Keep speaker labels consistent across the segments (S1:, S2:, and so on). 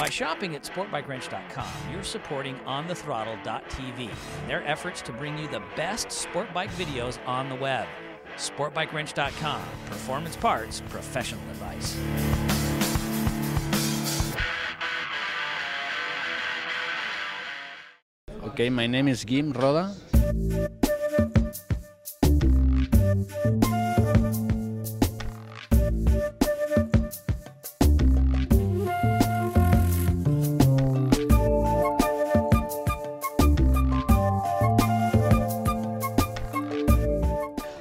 S1: By shopping at sportbikewrench.com, you're supporting OnTheThrottle.TV and their efforts to bring you the best sport bike videos on the web. sportbikewrench.com, performance parts, professional advice.
S2: Okay, my name is Guim Roda.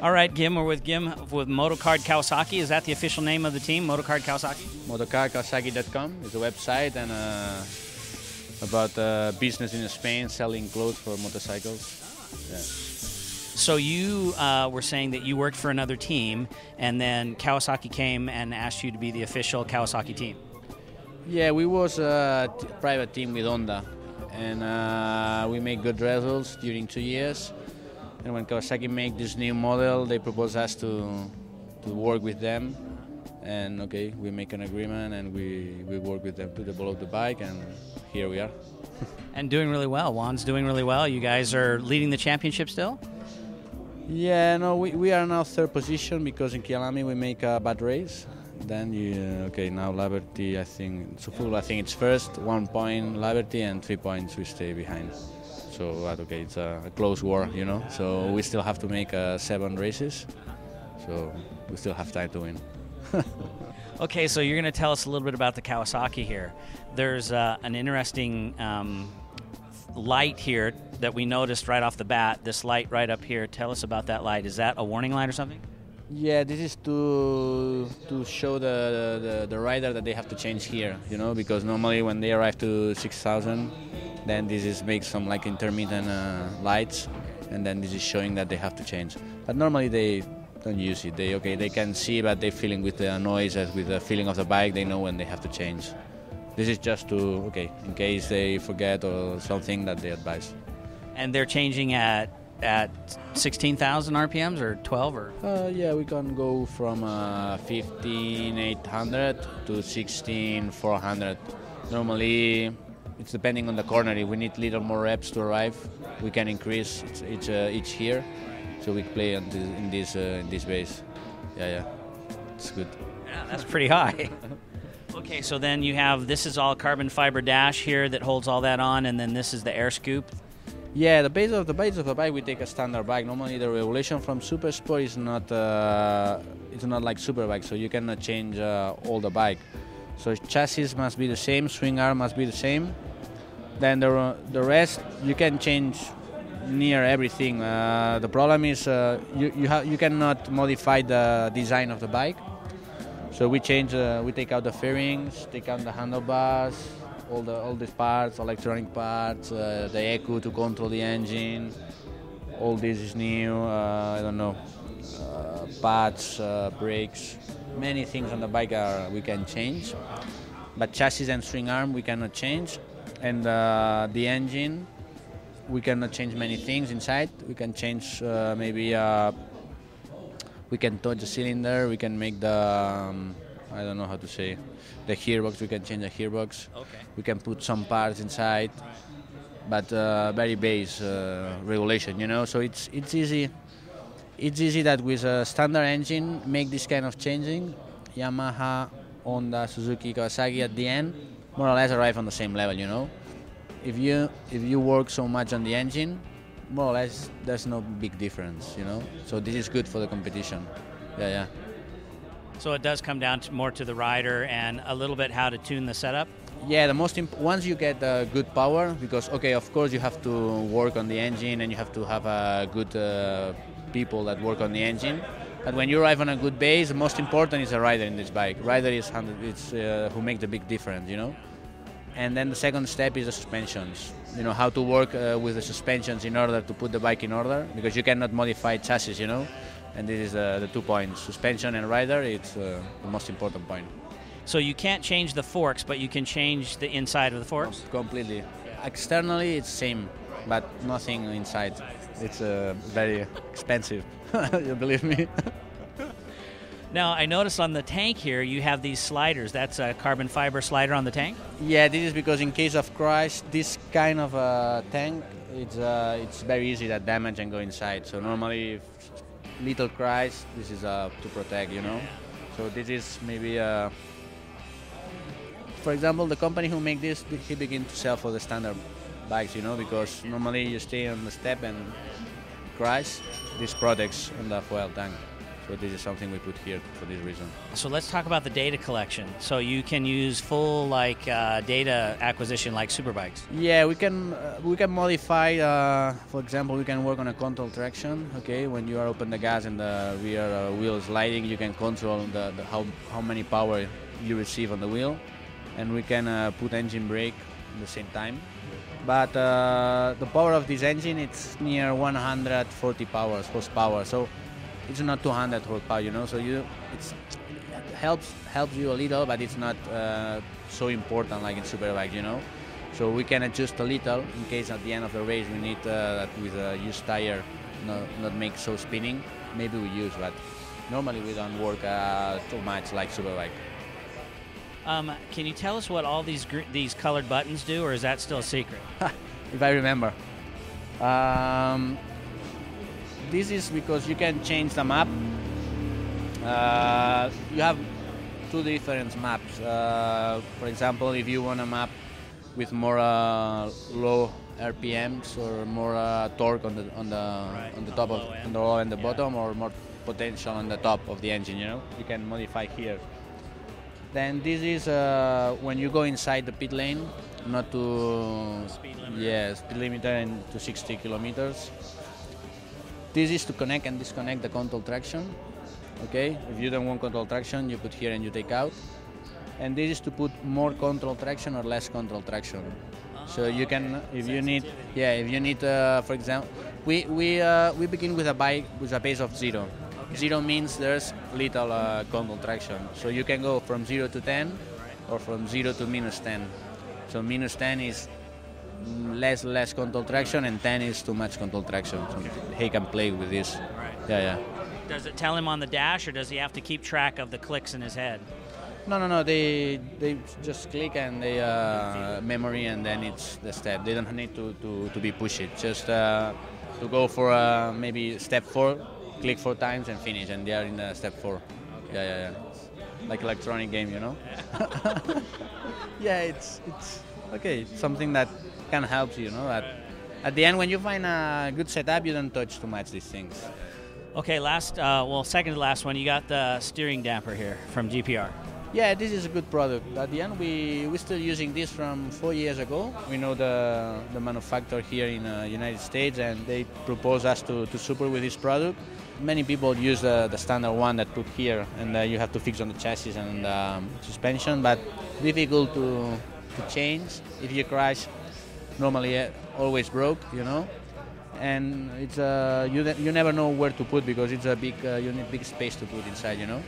S1: All right, Guim, we're with Guim with Motocard Kawasaki. Is that the official name of the team, Motocard Kawasaki?
S2: Kawasaki.com is the website, and about business in Spain, selling clothes for motorcycles. Yeah.
S1: So you were saying that you worked for another team, and then Kawasaki came and asked you to be the official Kawasaki team.
S2: Yeah, we was a private team with Honda, and we made good results during 2 years. And when Kawasaki made this new model, they proposed us to work with them. And okay, we make an agreement and we work with them to develop the bike, and here we are.
S1: And doing really well. Juan's doing really well. You guys are leading the championship still?
S2: Yeah, no, we are now third position because in Kyalami we make a bad race. Then okay, now Liberty, I think it's first, 1 point Liberty and 3 points we stay behind. So, but okay, it's a close war, you know. So we still have to make 7 races. So we still have time to win.
S1: Okay, so you're going to tell us a little bit about the Kawasaki here. There's an interesting light here that we noticed right off the bat. This light right up here. Tell us about that light. Is that a warning light or something?
S2: Yeah, this is to show the rider that they have to change here, you know, because normally when they arrive to 6,000, then this makes some like intermittent lights, and then this is showing that they have to change. But normally they don't use it. They can see, but they're feeling with the noise, with the feeling of the bike, they know when they have to change. This is just to, in case they forget or something, that they advise.
S1: And they're changing at 16,000 RPMs or 12 or?
S2: Yeah, we can go from 15,800 to 16,400. Normally, it's depending on the corner. If we need little more reps to arrive, we can increase each here. So we play in this base. Yeah, it's good.
S1: Yeah, that's pretty high. Okay, so then you have, this is all carbon fiber dash here that holds all that on, and then this is the air scoop.
S2: Yeah, the base of the bike, we take a standard bike. Normally the regulation from Supersport is not like Superbike, so you cannot change all the bike. So chassis must be the same, swing arm must be the same. Then the rest you can change near everything. The problem is you cannot modify the design of the bike. So we take out the fairings, take out the handlebars, all these parts, electronic parts, the ECU to control the engine. All this is new. I don't know, pads, brakes, many things on the bike we can change, but chassis and swing arm we cannot change, and the engine we cannot change many things inside. We can change maybe we can touch the cylinder, we can make the I don't know how to say, the gearbox, we can change the gearbox.
S1: Okay.
S2: We can put some parts inside, but very base regulation, you know. So it's easy. It's easy that with a standard engine make this kind of changing. Yamaha, Honda, Suzuki, Kawasaki at the end more or less arrive on the same level, you know. If you work so much on the engine, more or less there's no big difference, you know. So this is good for the competition. Yeah.
S1: So it does come down more to the rider and a little bit how to tune the setup?
S2: Yeah, once you get good power, because okay, of course you have to work on the engine and you have to have good people that work on the engine. But when you arrive on a good base, the most important is the rider in this bike. Rider is who make the big difference, you know. And then the second step is the suspensions. You know, how to work with the suspensions in order to put the bike in order, because you cannot modify chassis, you know. And this is the 2 points, suspension and rider. It's the most important point.
S1: So you can't change the forks, but you can change the inside of the forks?
S2: Completely. Externally, it's same, but nothing inside. It's very expensive. You believe me?
S1: Now, I noticed on the tank here you have these sliders. That's a carbon fiber slider on the tank?
S2: Yeah, this is because in case of crash, this kind of tank, it's very easy to damage and go inside. So normally, if little crash, this is to protect, you know. So this is maybe, for example, the company who make this, he begin to sell for the standard bikes, you know, because normally you stay on the step and crash, this protects on the fuel tank. So this is something we put here for this reason.
S1: So let's talk about the data collection. So you can use full data acquisition like superbikes.
S2: Yeah, we can modify. For example, we can work on a control traction. Okay, when you are open the gas and the rear wheel is sliding, you can control how many power you receive on the wheel, and we can put engine brake at the same time. But the power of this engine, it's near 140 horsepower. So it's not 200 horsepower, you know. So it helps you a little, but it's not so important like in superbike, you know. So we can adjust a little in case at the end of the race we need that with a used tire not make so spinning. Maybe we use, but normally we don't work too much like superbike.
S1: Can you tell us what all these colored buttons do, or is that still a secret?
S2: If I remember. This is because you can change the map. You have two different maps. For example, if you want a map with more low RPMs or more torque on the top of on the low and the bottom, or more potential on the top of the engine, you know, you can modify here. Then this is when you go inside the pit lane, not to speed limiter to 60 kilometers. This is to connect and disconnect the control traction. Okay, if you don't want control traction, you put here and you take out. And this is to put more control traction or less control traction. So you can, if you need, for example, we begin with a bike with a base of 0. Okay. 0 means there's little control traction. So you can go from 0 to 10, or from 0 to -10. So -10 is less control traction, and 10 is too much control traction. So he can play with this.
S1: Right.
S2: Yeah.
S1: Does it tell him on the dash, or does he have to keep track of the clicks in his head?
S2: No. They just click and they memory, and then it's the step. They don't need to be pushed. Just to go for maybe step 4, click 4 times and finish, and they are in step 4. Okay. Yeah. Like electronic game, you know. Yeah, it's okay. Something that can help you, know. That at the end, when you find a good setup, you don't touch too much these things.
S1: Okay, second to last one, you got the steering damper here from GPR.
S2: Yeah, this is a good product. At the end, we're still using this from 4 years ago. We know the manufacturer here in United States, and they propose us to super with this product. Many people use the standard one that put here, and you have to fix on the chassis and suspension, but difficult to change. If you crash, normally always broke, you know. And it's you never know where to put, because it's a big you need big space to put inside, you know.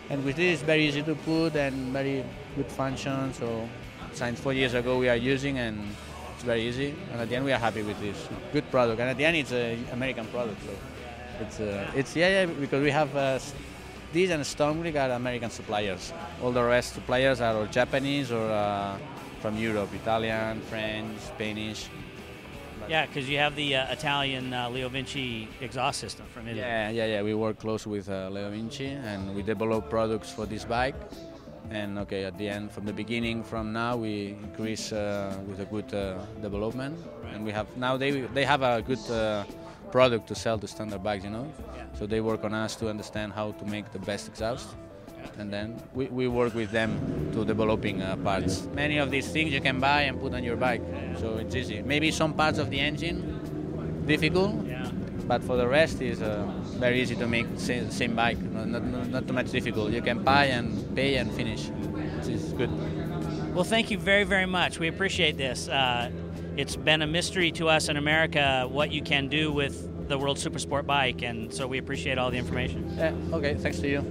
S2: And with this, it's very easy to put and very good function. So since 4 years ago we are using, and it's very easy. And at the end we are happy with this good product. And at the end it's an American product, so it's because we have these and Stormbrick are American suppliers. All the rest suppliers are or Japanese or from Europe, Italian, French, Spanish.
S1: Yeah, because you have the Italian LeoVince exhaust system from Italy.
S2: Yeah. We work close with LeoVince, and we develop products for this bike. And okay, at the end, from the beginning, from now, we increase with a good development. Right. And we have now they have a good product to sell to standard bikes, you know. Yeah. So they work on us to understand how to make the best exhaust. And then we work with them to developing parts. Many of these things you can buy and put on your bike, so it's easy. Maybe some parts of the engine, difficult, but for the rest is very easy to make same bike, not too much difficult. You can buy and pay and finish. It's good.
S1: Well, thank you very, very much. We appreciate this. It's been a mystery to us in America what you can do with the World Supersport bike, and so we appreciate all the information.
S2: Okay, thanks to you.